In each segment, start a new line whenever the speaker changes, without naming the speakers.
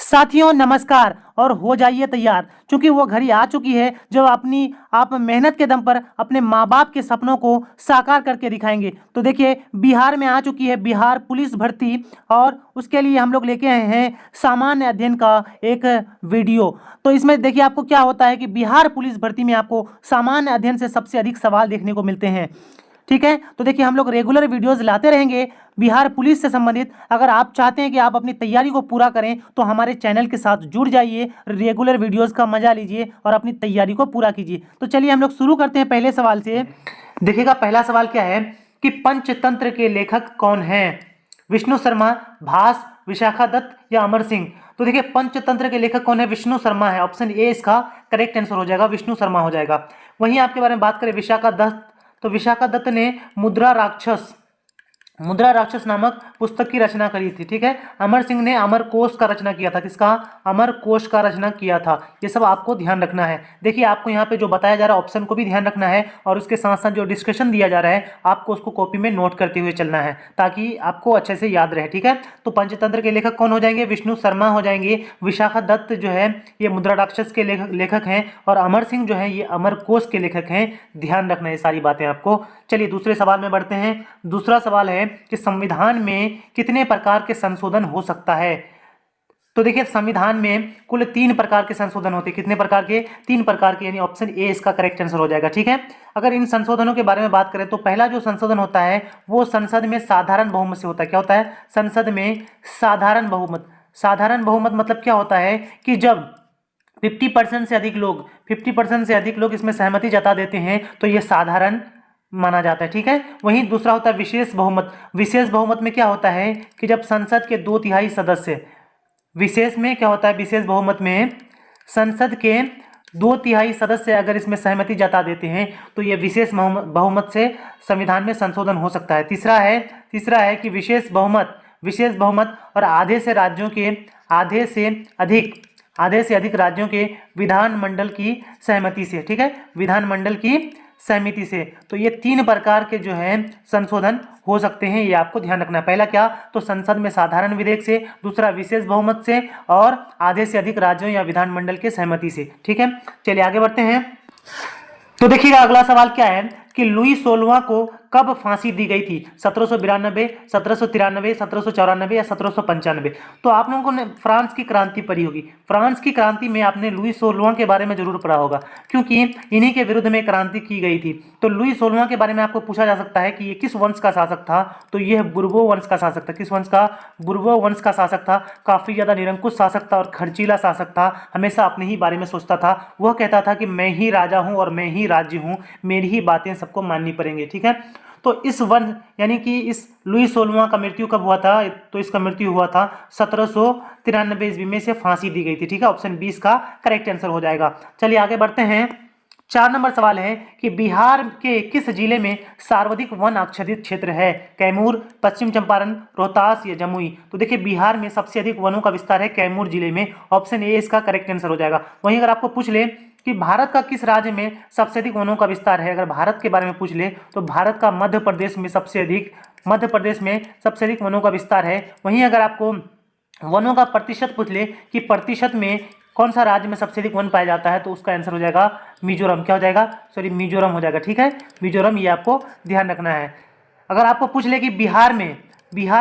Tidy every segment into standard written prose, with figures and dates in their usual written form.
साथियों नमस्कार। और हो जाइए तैयार, क्योंकि वो घड़ी आ चुकी है जब आप मेहनत के दम पर अपने माँ बाप के सपनों को साकार करके दिखाएंगे। तो देखिए, बिहार में आ चुकी है बिहार पुलिस भर्ती, और उसके लिए हम लोग लेके आए हैं सामान्य अध्ययन का एक वीडियो। तो इसमें देखिए आपको क्या होता है कि बिहार पुलिस भर्ती में आपको सामान्य अध्ययन से सबसे अधिक सवाल देखने को मिलते हैं। ठीक है, तो देखिए हम लोग रेगुलर वीडियोस लाते रहेंगे बिहार पुलिस से संबंधित। अगर आप चाहते हैं कि आप अपनी तैयारी को पूरा करें तो हमारे चैनल के साथ जुड़ जाइए, रेगुलर वीडियोस का मजा लीजिए और अपनी तैयारी को पूरा कीजिए। तो चलिए हम लोग शुरू करते हैं पहले सवाल से। देखिएगा पहला सवाल क्या है कि पंचतंत्र के लेखक कौन हैं? विष्णु शर्मा, भास, विशाखा दत्त या अमर सिंह? तो देखिए पंचतंत्र के लेखक कौन है? विष्णु शर्मा है। ऑप्शन ए इसका करेक्ट आंसर हो जाएगा, विष्णु शर्मा हो जाएगा। वहीं आपके बारे में बात करें विशाखा दत्त, तो विशाखा दत्त ने मुद्रा राक्षस नामक पुस्तक की रचना करी थी। ठीक है। अमर सिंह ने अमर कोश का रचना किया था। किसका? अमर कोश का रचना किया था। ये सब आपको ध्यान रखना है। देखिए आपको यहाँ पे जो बताया जा रहा है ऑप्शन को भी ध्यान रखना है, और उसके साथ साथ जो डिस्कशन दिया जा रहा है आपको उसको कॉपी में नोट करते हुए चलना है ताकि आपको अच्छे से याद रहे। ठीक है। तो पंचतंत्र के लेखक कौन हो जाएंगे? विष्णु शर्मा हो जाएंगे। विशाखा दत्त जो है ये मुद्रा राक्षस के लेखक हैं, और अमर सिंह जो है ये अमर कोश के लेखक हैं। ध्यान रखना है सारी बातें आपको। चलिए दूसरे सवाल में बढ़ते हैं। दूसरा सवाल है कि संविधान में कितने प्रकार के संशोधन हो सकता है? तो देखिए संविधान में कुल 3 प्रकार के संशोधन होते हैं। कितने प्रकार के? 3 प्रकार के, यानी ऑप्शन ए इसका करेक्ट आंसर हो जाएगा। ठीक है। अगर इन संशोधनों के बारे में बात करें तो पहला जो संशोधन होता है वो संसद में साधारण बहुमत से होता है। क्या होता है? संसद में साधारण बहुमत। साधारण बहुमत मतलब क्या होता है कि जब 50% से अधिक लोग इसमें सहमति जता देते हैं तो ये साधारण माना जाता है। ठीक है। वहीं दूसरा होता है विशेष बहुमत। विशेष बहुमत में क्या होता है कि जब संसद के 2/3 सदस्य, विशेष में क्या होता है, विशेष बहुमत में संसद के 2/3 सदस्य अगर इसमें सहमति जता देते हैं तो ये विशेष बहुमत से संविधान में संशोधन हो सकता है। तीसरा है कि विशेष बहुमत और आधे से अधिक राज्यों के विधानमंडल की सहमति से। ठीक है। विधानमंडल की सहमति से। तो ये 3 प्रकार के जो है संशोधन हो सकते हैं, ये आपको ध्यान रखना है। पहला क्या? तो संसद में साधारण विधेयक से, दूसरा विशेष बहुमत से, और आधे से अधिक राज्यों या विधानमंडल के सहमति से। ठीक है। चलिए आगे बढ़ते हैं। तो देखिएगा अगला सवाल क्या है कि लुई 16वां को कब फांसी दी गई थी? 1792, 1793, 1794 या 1795? तो आप लोगों ने फ्रांस की क्रांति पढ़ी होगी। फ्रांस की क्रांति में आपने लुई 16वां के बारे में जरूर पढ़ा होगा, क्योंकि इन्हीं के विरुद्ध में क्रांति की गई थी। तो लुई 16वां के बारे में आपको पूछा जा सकता है कि ये किस वंश का शासक था? तो यह बुर्बो वंश का शासक था। किस वंश का? बुर्बो वंश का शासक था। काफी ज्यादा निरंकुश शासक था और खर्चीला शासक था। हमेशा अपने ही बारे में सोचता था। वह कहता था कि मैं ही राजा हूं और मैं ही राज्य हूं, मेरी ही बातें सबको माननी पड़ेंगी। ठीक है। तो इस वंश यानी कि इस लुई 16वां का मृत्यु कब हुआ था? तो इसका मृत्यु हुआ था 1793 ईस्वी में से फांसी दी गई थी। ठीक है। ऑप्शन 20 का करेक्ट आंसर हो जाएगा। चलिए आगे बढ़ते हैं। 4 नंबर सवाल है कि बिहार के किस जिले में सर्वाधिक वन आच्छादित क्षेत्र है? कैमूर, पश्चिम चंपारण, रोहतास या जमुई? तो देखिए बिहार में सबसे अधिक वनों का विस्तार है कैमूर जिले में। ऑप्शन ए इसका करेक्ट आंसर हो जाएगा। वहीं अगर आपको पूछ ले कि भारत का किस राज्य में सबसे अधिक वनों का विस्तार है, अगर भारत के बारे में पूछ ले तो भारत का मध्य प्रदेश में सबसे अधिक वनों का विस्तार है। वहीं अगर आपको वनों का प्रतिशत पूछ ले कि प्रतिशत में कौन सा राज्य में सबसे अधिक वन पाया जाता है, तो उसका आंसर हो जाएगा मिजोरम। क्या हो जाएगा? सॉरी, मिजोरम हो जाएगा। ठीक है। मिजोरम, ये आपको ध्यान रखना है। अगर आपको पूछ ले कि बिहार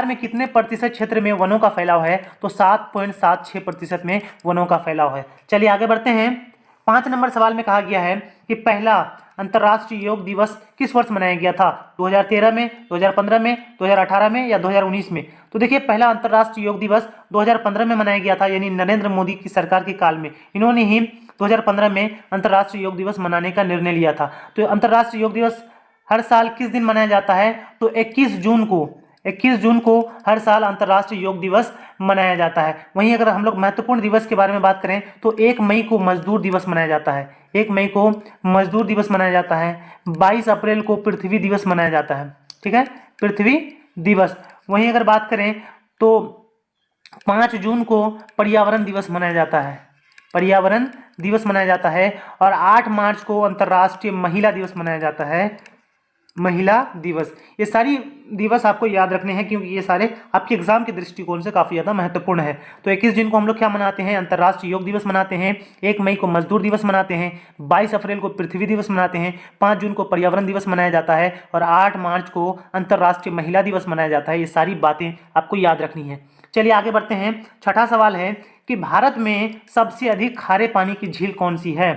में कितने प्रतिशत क्षेत्र में वनों का फैलाव है, तो 7.76% में वनों का फैलाव है। चलिए आगे बढ़ते हैं। 5 नंबर सवाल में कहा गया है कि पहला अंतर्राष्ट्रीय योग दिवस किस वर्ष मनाया गया था? 2013 में, 2015 में, 2018 में या 2019 में? तो देखिए पहला अंतर्राष्ट्रीय योग दिवस 2015 में मनाया गया था, यानी नरेंद्र मोदी की सरकार के काल में इन्होंने ही 2015 में अंतर्राष्ट्रीय योग दिवस मनाने का निर्णय लिया था। तो अंतर्राष्ट्रीय योग दिवस हर साल किस दिन मनाया जाता है? तो 21 जून को हर साल अंतर्राष्ट्रीय योग दिवस मनाया जाता है। वहीं अगर हम लोग महत्वपूर्ण दिवस के बारे में बात करें तो 1 मई को मजदूर दिवस मनाया जाता है। 1 मई को मजदूर दिवस मनाया जाता है। 22 अप्रैल को पृथ्वी दिवस मनाया जाता है। ठीक है। पृथ्वी दिवस। वहीं अगर बात करें तो 5 जून को पर्यावरण दिवस मनाया जाता है। पर्यावरण दिवस मनाया जाता है। और 8 मार्च को अंतर्राष्ट्रीय महिला दिवस मनाया जाता है। महिला दिवस। ये सारी दिवस आपको याद रखने हैं क्योंकि ये सारे आपके एग्जाम के दृष्टिकोण से काफ़ी ज़्यादा महत्वपूर्ण है। तो 21 जून को हम लोग क्या मनाते हैं? अंतर्राष्ट्रीय योग दिवस मनाते हैं। 1 मई को मजदूर दिवस मनाते हैं। 22 अप्रैल को पृथ्वी दिवस मनाते हैं। 5 जून को पर्यावरण दिवस मनाया जाता है और 8 मार्च को अंतर्राष्ट्रीय महिला दिवस मनाया जाता है। ये सारी बातें आपको याद रखनी है। चलिए आगे बढ़ते हैं। छठा सवाल है कि भारत में सबसे अधिक खारे पानी की झील कौन सी है?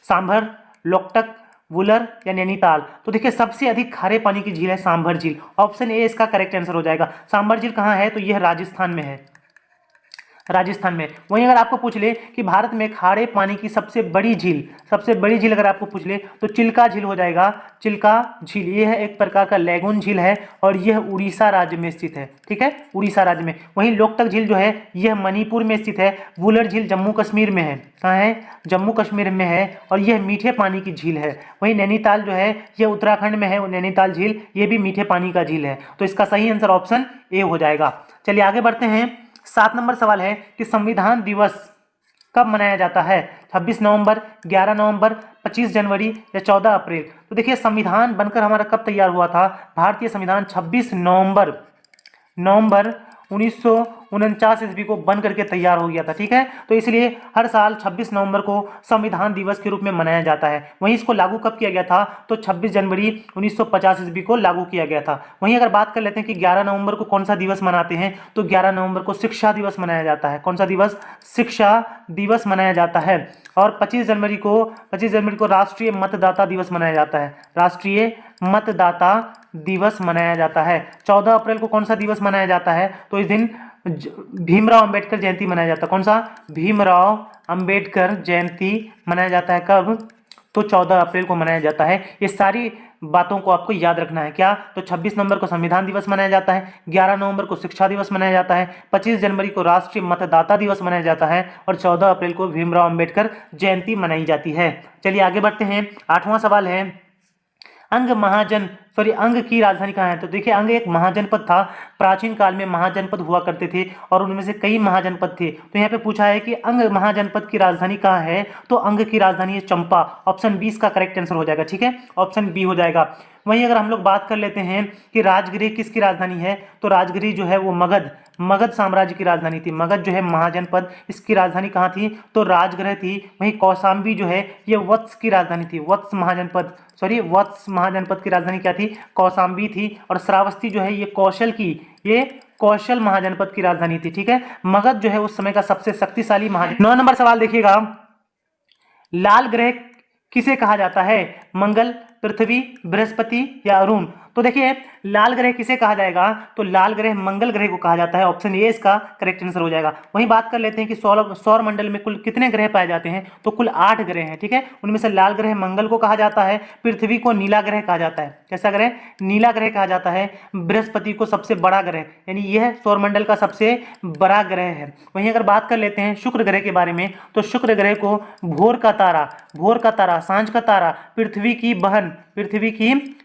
सांभर, लोकटक, वुलर या नैनीताल? तो देखिए सबसे अधिक खारे पानी की झील है सांभर झील। ऑप्शन ए इसका करेक्ट आंसर हो जाएगा। सांभर झील कहाँ है? तो यह राजस्थान में है, राजस्थान में। वहीं अगर आपको पूछ ले कि भारत में खारे पानी की सबसे बड़ी झील अगर आपको पूछ ले तो चिल्का झील हो जाएगा। चिल्का झील ये है एक प्रकार का लैगून झील है और यह उड़ीसा राज्य में स्थित है। ठीक है, उड़ीसा राज्य में। वहीं लोकटक झील जो है यह मणिपुर में स्थित है। वुलर झील जम्मू कश्मीर में है। कहाँ है? जम्मू कश्मीर में है और यह मीठे पानी की झील है। वहीं नैनीताल जो है यह उत्तराखंड में है और नैनीताल झील ये भी मीठे पानी का झील है। तो इसका सही आंसर ऑप्शन ए हो जाएगा। चलिए आगे बढ़ते हैं। 7 नंबर सवाल है कि संविधान दिवस कब मनाया जाता है? 26 नवंबर, 11 नवंबर, 25 जनवरी या 14 अप्रैल? तो देखिए संविधान बनकर हमारा कब तैयार हुआ था? भारतीय संविधान 26 नवंबर 1949 ईस्वी को बन करके तैयार हो गया था। ठीक है, तो इसलिए हर साल 26 नवंबर को संविधान दिवस के रूप में मनाया जाता है। वहीं इसको लागू कब किया गया था? तो 26 जनवरी 1950 ईस्वी को लागू किया गया था। वहीं अगर बात कर लेते हैं कि 11 नवंबर को कौन सा दिवस मनाते हैं, तो 11 नवंबर को शिक्षा दिवस मनाया जाता है। कौन सा दिवस? शिक्षा दिवस मनाया जाता है। और 25 जनवरी को राष्ट्रीय मतदाता दिवस मनाया जाता है। राष्ट्रीय मतदाता दिवस मनाया जाता है। 14 अप्रैल को कौन सा दिवस मनाया जाता है? तो इस दिन भीमराव अंबेडकर जयंती मनाया जाता है। कौन सा? भीमराव अंबेडकर जयंती मनाया जाता है। कब? तो 14 अप्रैल को मनाया जाता है। ये सारी बातों को आपको याद रखना है। क्या? तो 26 नवंबर को संविधान दिवस मनाया जाता है, 11 नवंबर को शिक्षा दिवस मनाया जाता है, 25 जनवरी को राष्ट्रीय मतदाता दिवस मनाया जाता है और 14 अप्रैल को भीमराव अंबेडकर जयंती मनाई जाती है। चलिए आगे बढ़ते हैं। 8वां सवाल है अंग की राजधानी कहाँ है? तो देखिए अंग एक महाजनपद था। प्राचीन काल में महाजनपद हुआ करते थे और उनमें से कई महाजनपद थे। तो यहाँ पे पूछा है कि अंग महाजनपद की राजधानी कहाँ है? तो अंग की राजधानी है चंपा। ऑप्शन बी इसका करेक्ट आंसर हो जाएगा। ठीक है, ऑप्शन बी हो जाएगा। वहीं अगर हम लोग बात कर लेते हैं कि राजगिरी किसकी राजधानी है, तो राजगिरी जो है वो मगध साम्राज्य की राजधानी थी। मगध जो है महाजनपद, इसकी राजधानी कहाँ थी? तो राजगृह थी। वहीं कौशाम्बी जो है ये वत्स की राजधानी थी। वत्स महाजनपद की राजधानी क्या थी? कौशाम्बी थी। और श्रावस्ती जो है ये कौशल महाजनपद की राजधानी थी। ठीक है, मगध जो है उस समय का सबसे शक्तिशाली महाजन। 9 नंबर सवाल देखिएगा, लाल ग्रह किसे कहा जाता है? मंगल, पृथ्वी, बृहस्पति या अरुण? तो देखिए लाल ग्रह किसे कहा जाएगा? तो लाल ग्रह मंगल ग्रह को कहा जाता है। ऑप्शन ए इसका करेक्ट आंसर हो जाएगा। वहीं बात कर लेते हैं कि सौर मंडल में कुल कितने ग्रह पाए जाते हैं? तो कुल 8 ग्रह हैं। ठीक है, उनमें से लाल ग्रह मंगल को कहा जाता है, पृथ्वी को नीला ग्रह कहा जाता है। कैसा ग्रह? नीला ग्रह कहा जाता है। बृहस्पति को सबसे बड़ा ग्रह, यानी यह सौरमंडल का सबसे बड़ा ग्रह है। वहीं अगर बात कर लेते हैं शुक्र ग्रह के बारे में, तो शुक्र ग्रह को भोर का तारा, सांझ का तारा, पृथ्वी की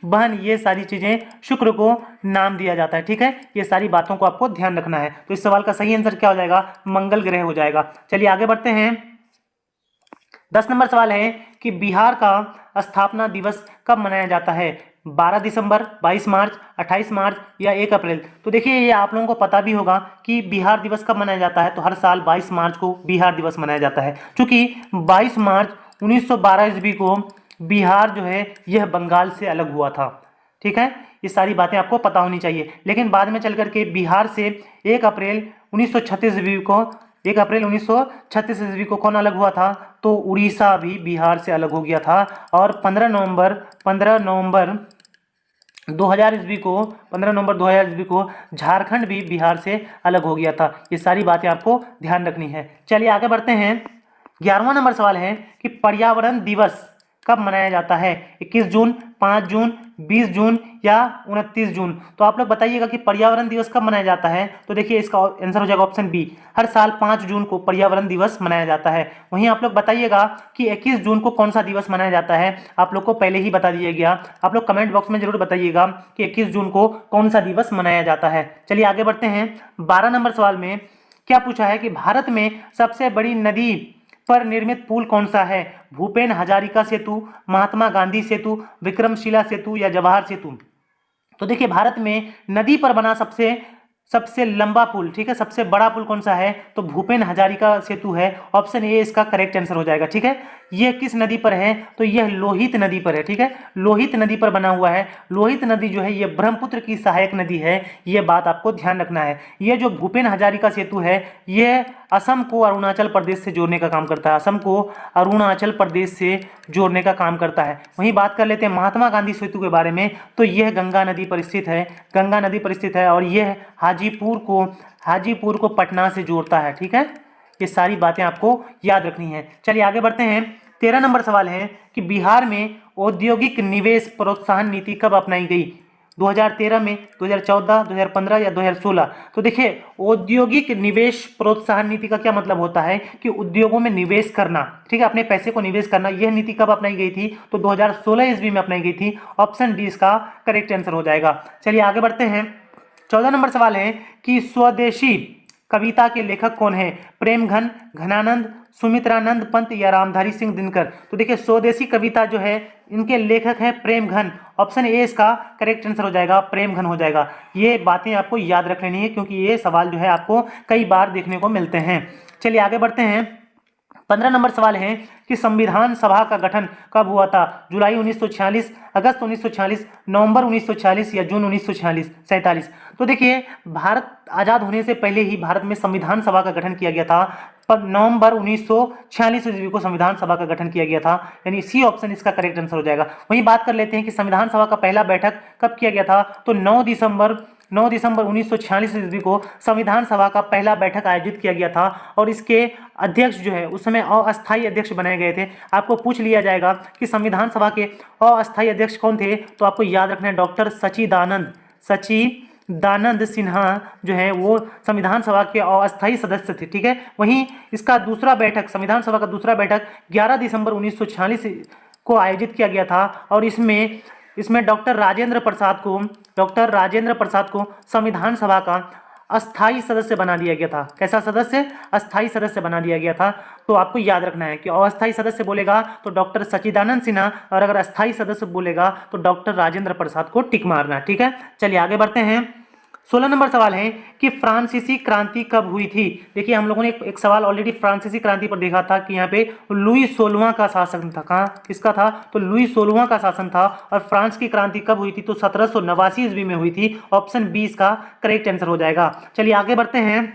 बहन, ये सारी चीजें शुक्र को नाम दिया जाता है। ठीक है, ये सारी बातों को आपको ध्यान रखना है। तो इस सवाल का सही आंसर क्या हो जाएगा? मंगल ग्रह हो जाएगा। चलिए आगे बढ़ते हैं। 10 नंबर सवाल है कि बिहार का स्थापना दिवस कब मनाया जाता है? 12 दिसंबर, 22 मार्च, 28 मार्च या 1 अप्रैल? तो देखिए ये आप लोगों को पता भी होगा कि बिहार दिवस कब मनाया जाता है। तो हर साल 22 मार्च को बिहार दिवस मनाया जाता है, क्योंकि 22 मार्च 1912 ईस्वी को बिहार जो है यह बंगाल से अलग हुआ था। ठीक है, ये सारी बातें आपको पता होनी चाहिए। लेकिन बाद में चल करके बिहार से 1 अप्रैल 1936 ईस्वी को कौन अलग हुआ था? तो उड़ीसा भी बिहार से अलग हो गया था। और 15 नवंबर 2000 ईस्वी को झारखंड भी बिहार से अलग हो गया था। ये सारी बातें आपको ध्यान रखनी है। चलिए आगे बढ़ते हैं। 11वां नंबर सवाल है कि पर्यावरण दिवस कब मनाया जाता है? 21 जून, 5 जून, 20 जून या 29 जून? तो आप लोग बताइएगा कि पर्यावरण दिवस कब मनाया जाता है। तो देखिए इसका आंसर हो जाएगा ऑप्शन बी, हर साल 5 जून को पर्यावरण दिवस मनाया जाता है। वहीं आप लोग बताइएगा कि 21 जून को कौन सा दिवस मनाया जाता है। आप लोग को पहले ही बता दिया गया, आप लोग कमेंट बॉक्स में जरूर बताइएगा कि 21 जून को कौन सा दिवस मनाया जाता है। चलिए आगे बढ़ते हैं। 12 नंबर सवाल में क्या पूछा है कि भारत में सबसे बड़ी नदी पर निर्मित पुल कौन सा है? भूपेन हजारिका सेतु, महात्मा गांधी सेतु, विक्रमशिला सेतु या जवाहर सेतु? तो देखिए भारत में नदी पर बना सबसे सबसे लंबा पुल, ठीक है, सबसे बड़ा पुल कौन सा है? तो भूपेन हजारिका सेतु है। ऑप्शन ए इसका करेक्ट आंसर हो जाएगा, ठीक है। यह किस नदी पर है? तो यह लोहित नदी पर है, ठीक है, लोहित नदी पर बना हुआ है। लोहित नदी जो है यह ब्रह्मपुत्र की सहायक नदी है, यह बात आपको ध्यान रखना है। यह जो भूपेन हजारिका सेतु है यह असम को अरुणाचल प्रदेश से जोड़ने का काम करता है, असम को अरुणाचल प्रदेश से जोड़ने का काम करता है। वहीं बात कर लेते हैं महात्मा गांधी सेतु के बारे में, तो यह गंगा नदी पर स्थित है, गंगा नदी पर स्थित है और यह हाजीपुर को पटना से जोड़ता है, ठीक है। ये सारी बातें आपको याद रखनी है। चलिए आगे बढ़ते हैं। 13 नंबर सवाल है कि बिहार में औद्योगिक निवेश प्रोत्साहन नीति कब अपनाई गई? 2013 में, 2014, 2015 या 2016? तो देखिए औद्योगिक निवेश प्रोत्साहन नीति का क्या मतलब होता है कि उद्योगों में निवेश करना, ठीक है, अपने पैसे को निवेश करना। यह नीति कब अपनाई गई थी? तो 2016 ईस्वी में अपनाई गई थी। ऑप्शन डी इसका करेक्ट आंसर हो जाएगा। चलिए आगे बढ़ते हैं। 14 नंबर सवाल है कि स्वदेशी कविता के लेखक कौन है? प्रेमघन, घनानंद, सुमित्रानंद पंत या रामधारी सिंह दिनकर? तो देखिए स्वदेशी कविता जो है इनके लेखक हैं प्रेमघन। ऑप्शन ए इसका करेक्ट आंसर हो जाएगा, प्रेमघन हो जाएगा। ये बातें आपको याद रख लेनी है क्योंकि ये सवाल जो है आपको कई बार देखने को मिलते हैं। चलिए आगे बढ़ते हैं। 15 नंबर सवाल है कि संविधान सभा का गठन कब हुआ था? जुलाई 1946, अगस्त 1946, नवंबर 1946 या जून 1947? तो देखिए भारत आज़ाद होने से पहले ही भारत में संविधान सभा का गठन किया गया था, पर नवंबर 1946 ईस्वी को संविधान सभा का गठन किया गया था, यानी सी ऑप्शन इसका करेक्ट आंसर हो जाएगा। वहीं बात कर लेते हैं कि संविधान सभा का पहला बैठक कब किया गया था? तो 9 दिसंबर 1946 ईस्वी को संविधान सभा का पहला बैठक आयोजित किया गया था और इसके अध्यक्ष जो है उस समय अस्थायी अध्यक्ष बनाए गए थे। आपको पूछ लिया जाएगा कि संविधान सभा के अस्थायी अध्यक्ष कौन थे, तो आपको याद रखना है डॉक्टर सच्चिदानंद सिन्हा जो है वो संविधान सभा के अस्थायी सदस्य थे, ठीक है। वहीं इसका दूसरा बैठक, संविधान सभा का दूसरा बैठक 11 दिसंबर 1946 को आयोजित किया गया था और इसमें डॉक्टर राजेंद्र प्रसाद को संविधान सभा का अस्थायी सदस्य बना दिया गया था। कैसा सदस्य? अस्थायी सदस्य बना दिया गया था। तो आपको याद रखना है कि अस्थायी सदस्य बोलेगा तो डॉक्टर सच्चिदानंद सिन्हा और अगर अस्थायी सदस्य बोलेगा तो डॉक्टर राजेंद्र प्रसाद को टिक मारना, ठीक है। चलिए आगे बढ़ते हैं। 16 नंबर सवाल है कि फ्रांसीसी क्रांति कब हुई थी? देखिए हम लोगों ने एक सवाल ऑलरेडी फ्रांसीसी क्रांति पर देखा था कि यहाँ पे लुई 16वां का शासन था। कहाँ किसका था? तो लुई 16वां का शासन था। और फ्रांस की क्रांति कब हुई थी? तो 1789 ईस्वी में हुई थी। ऑप्शन बी इसका करेक्ट आंसर हो जाएगा। चलिए आगे बढ़ते हैं।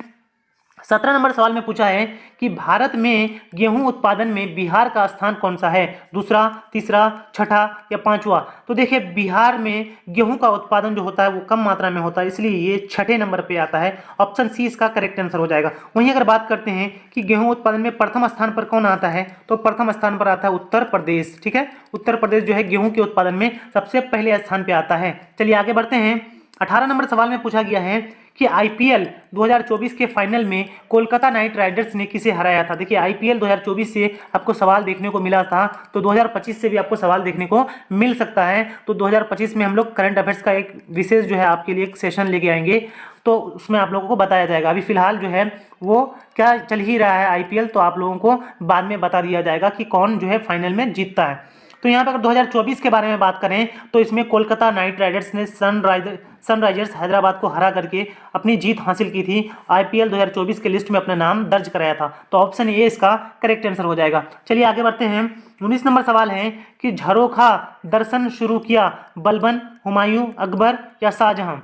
17 नंबर सवाल में पूछा है कि भारत में गेहूं उत्पादन में बिहार का स्थान कौन सा है? दूसरा, तीसरा, छठा या पांचवा? तो देखिए बिहार में गेहूं का उत्पादन जो होता है वो कम मात्रा में होता है, इसलिए ये छठे नंबर पे आता है। ऑप्शन सी इसका करेक्ट आंसर हो जाएगा। वहीं अगर बात करते हैं कि गेहूं उत्पादन में प्रथम स्थान पर कौन आता है, तो प्रथम स्थान पर आता है उत्तर प्रदेश, ठीक है। उत्तर प्रदेश जो है गेहूं के उत्पादन में सबसे पहले स्थान पर आता है। चलिए आगे बढ़ते हैं। 18 नंबर सवाल में पूछा गया है कि आईपीएल 2024 के फाइनल में कोलकाता नाइट राइडर्स ने किसे हराया था? देखिए आईपीएल 2024 से आपको सवाल देखने को मिला था, तो 2025 से भी आपको सवाल देखने को मिल सकता है। तो 2025 में हम लोग करंट अफेयर्स का एक विशेष जो है आपके लिए एक सेशन लेके आएंगे, तो उसमें आप लोगों को बताया जाएगा। अभी फिलहाल जो है वो क्या चल ही रहा है आईपीएल, तो आप लोगों को बाद में बता दिया जाएगा कि कौन जो है फाइनल में जीतता है। तो यहाँ पर अगर 2024 के बारे में बात करें तो इसमें कोलकाता नाइट राइडर्स ने सनराइजर्स हैदराबाद को हरा करके अपनी जीत हासिल की थी, आईपीएल 2024 के लिस्ट में अपना नाम दर्ज कराया था। तो ऑप्शन ए इसका करेक्ट आंसर हो जाएगा। चलिए आगे बढ़ते हैं। 19 नंबर सवाल है कि झरोखा दर्शन शुरू किया बलबन, हुमायूं, अकबर या शाहजहां?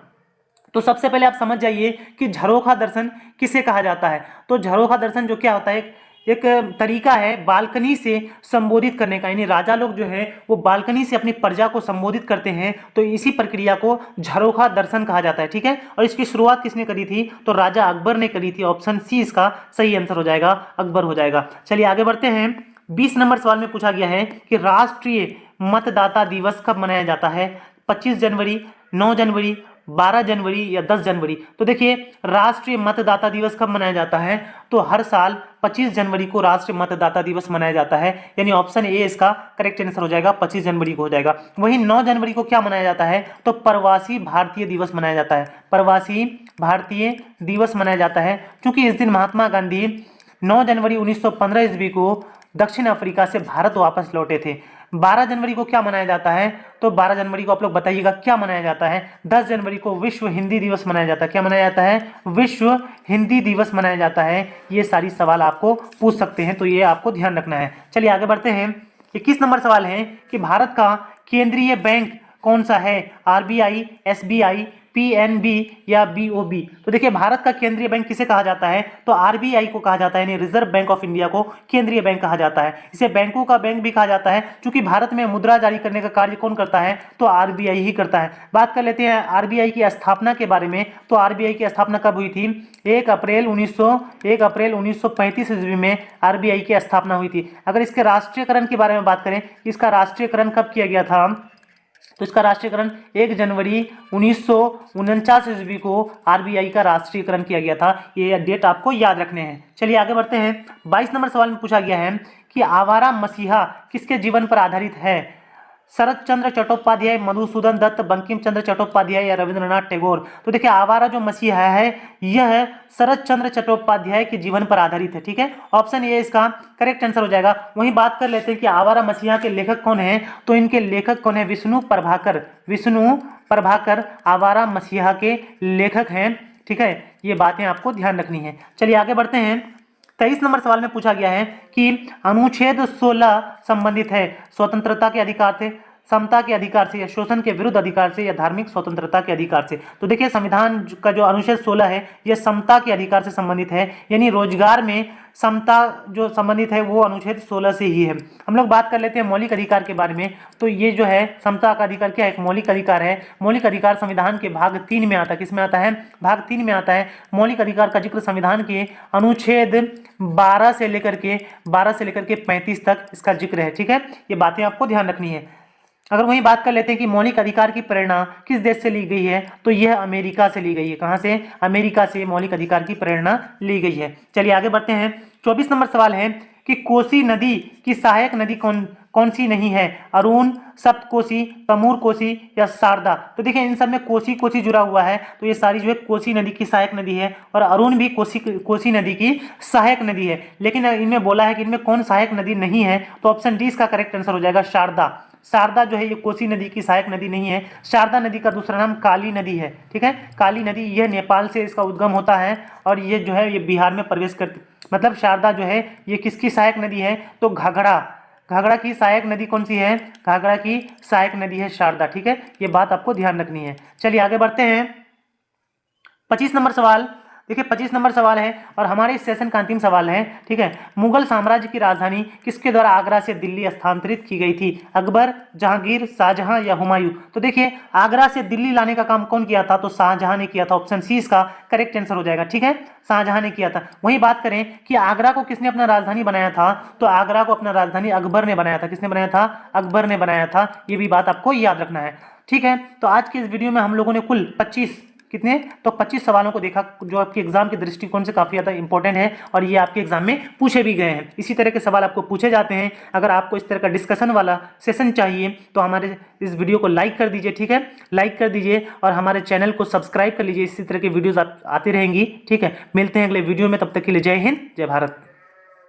तो सबसे पहले आप समझ जाइए कि झरोखा दर्शन किसे कहा जाता है। तो झरोखा दर्शन जो क्या होता है, एक तरीका है बालकनी से संबोधित करने का, यानी राजा लोग जो है वो बालकनी से अपनी प्रजा को संबोधित करते हैं, तो इसी प्रक्रिया को झरोखा दर्शन कहा जाता है, ठीक है। और इसकी शुरुआत किसने करी थी? तो राजा अकबर ने करी थी। ऑप्शन सी इसका सही आंसर हो जाएगा, अकबर हो जाएगा। चलिए आगे बढ़ते हैं। 20 नंबर सवाल में पूछा गया है कि राष्ट्रीय मतदाता दिवस कब मनाया जाता है? 25 जनवरी, 9 जनवरी, 12 जनवरी या 10 जनवरी? तो देखिए राष्ट्रीय मतदाता दिवस कब मनाया जाता है? तो हर साल 25 जनवरी को राष्ट्रीय मतदाता दिवस मनाया जाता है, यानी ऑप्शन ए इसका करेक्ट आंसर हो जाएगा, 25 जनवरी को हो जाएगा। वहीं 9 जनवरी को क्या मनाया जाता है? तो प्रवासी भारतीय दिवस मनाया जाता है, प्रवासी भारतीय दिवस मनाया जाता है, क्योंकि इस दिन महात्मा गांधी 9 जनवरी 1915 ईस्वी को दक्षिण अफ्रीका से भारत वापस लौटे थे। 12 जनवरी को क्या मनाया जाता है? तो 12 जनवरी को आप लोग बताइएगा क्या मनाया जाता है? 10 जनवरी को विश्व हिंदी दिवस मनाया जाता है। क्या मनाया जाता है? विश्व हिंदी दिवस मनाया जाता है। ये सारी सवाल आपको पूछ सकते हैं, तो ये आपको ध्यान रखना है। चलिए आगे बढ़ते हैं। 21 नंबर सवाल है कि भारत का केंद्रीय बैंक कौन सा है? आरबीआई, एसबीआई, पीएनबी या बीओबी? तो देखिए भारत का केंद्रीय बैंक किसे कहा जाता है? तो आरबीआई को कहा जाता है, यानी रिजर्व बैंक ऑफ इंडिया को केंद्रीय बैंक कहा जाता है। इसे बैंकों का बैंक भी कहा जाता है, क्योंकि भारत में मुद्रा जारी करने का कार्य कौन करता है? तो आरबीआई ही करता है। बात कर लेते हैं आरबीआई की स्थापना के बारे में। तो आरबीआई की स्थापना कब हुई थी? 1 अप्रैल 1935 ईस्वी में आरबीआई की स्थापना हुई थी। अगर इसके राष्ट्रीयकरण के बारे में बात करें, इसका राष्ट्रीयकरण कब किया गया था? तो इसका राष्ट्रीयकरण 1 जनवरी 1949 ईस्वी को आरबीआई का राष्ट्रीयकरण किया गया था। ये डेट आपको याद रखने हैं। चलिए आगे बढ़ते हैं। 22 नंबर सवाल में पूछा गया है कि आवारा मसीहा किसके जीवन पर आधारित है? शरत चंद्र चट्टोपाध्याय, मधुसूदन दत्त, बंकिम चंद्र चट्टोपाध्याय या रविंद्रनाथ टैगोर? तो देखिए आवारा जो मसीहा है यह शरत चंद्र चट्टोपाध्याय के जीवन पर आधारित है। ठीक है, ऑप्शन ए इसका करेक्ट आंसर हो जाएगा। वहीं बात कर लेते हैं कि आवारा मसीहा के लेखक कौन है? तो इनके लेखक कौन है? विष्णु प्रभाकर आवारा मसीहा के लेखक हैं। ठीक है, ये बातें आपको ध्यान रखनी है। चलिए आगे बढ़ते हैं। 23 नंबर सवाल में पूछा गया है कि अनुच्छेद 16 संबंधित है स्वतंत्रता के अधिकार से, समता के अधिकार से, या शोषण के विरुद्ध अधिकार से, या धार्मिक स्वतंत्रता के अधिकार से? तो देखिए संविधान का जो अनुच्छेद 16 है यह समता के अधिकार से संबंधित है, यानी रोजगार में समता जो संबंधित है वो अनुच्छेद 16 से ही है। हम लोग बात कर लेते हैं मौलिक अधिकार के बारे में। तो ये जो है समता का अधिकार क्या है? एक मौलिक अधिकार है। मौलिक अधिकार संविधान के भाग 3 में आता है। किस में आता है? भाग 3 में आता है। मौलिक अधिकार का जिक्र संविधान के अनुच्छेद 12 से लेकर के 35 तक इसका जिक्र है। ठीक है, ये बातें आपको ध्यान रखनी है। अगर वहीं बात कर लेते हैं कि मौलिक अधिकार की प्रेरणा किस देश से ली गई है? तो यह अमेरिका से ली गई है। कहाँ से? अमेरिका से मौलिक अधिकार की प्रेरणा ली गई है। चलिए आगे बढ़ते हैं। 24 नंबर सवाल है कि कोसी नदी की सहायक नदी कौन सी नहीं है? अरुण, सप्तकोसी, तमूर कोसी या शारदा? तो देखिए इन सब में कोसी जुड़ा हुआ है, तो ये सारी जो है कोसी नदी की सहायक नदी है, और अरुण भी कोसी नदी की सहायक नदी है। लेकिन इनमें बोला है कि इनमें कौन सहायक नदी नहीं है? तो ऑप्शन डी इसका करेक्ट आंसर हो जाएगा, शारदा। शारदा जो है ये कोसी नदी की सहायक नदी नहीं है। शारदा नदी का दूसरा नाम काली नदी है। ठीक है, काली नदी यह नेपाल से इसका उद्गम होता है, और ये जो है ये बिहार में प्रवेश करती, मतलब शारदा जो है ये किसकी सहायक नदी है? तो घाघरा की सहायक नदी कौन सी है? घाघरा की सहायक नदी है शारदा। ठीक है, ये बात आपको ध्यान रखनी है। चलिए आगे बढ़ते हैं। 25 नंबर सवाल, देखिए 25 नंबर सवाल है और हमारे इस सेशन का अंतिम सवाल है। ठीक है, मुगल साम्राज्य की राजधानी किसके द्वारा आगरा से दिल्ली स्थानांतरित की गई थी? अकबर, जहांगीर, शाहजहां या हुमायूं? तो देखिए आगरा से दिल्ली लाने का काम कौन किया था? तो शाहजहां ने किया था। ऑप्शन सी इसका करेक्ट आंसर हो जाएगा। ठीक है, शाहजहां ने किया था। वहीं बात करें कि आगरा को किसने अपना राजधानी बनाया था? तो आगरा को अपना राजधानी अकबर ने बनाया था। किसने बनाया था? अकबर ने बनाया था। ये भी बात आपको याद रखना है। ठीक है, तो आज के इस वीडियो में हम लोगों ने कुल 25 सवालों को देखा, जो आपके एग्जाम के दृष्टिकोण से काफ़ी ज़्यादा इंपॉर्टेंट है, और ये आपके एग्जाम में पूछे भी गए हैं। इसी तरह के सवाल आपको पूछे जाते हैं। अगर आपको इस तरह का डिस्कशन वाला सेशन चाहिए तो हमारे इस वीडियो को लाइक कर दीजिए। ठीक है, लाइक कर दीजिए और हमारे चैनल को सब्सक्राइब कर लीजिए। इसी तरह की वीडियोज़ आती रहेंगी। ठीक है, मिलते हैं अगले वीडियो में, तब तक के लिए जय हिंद, जय भारत।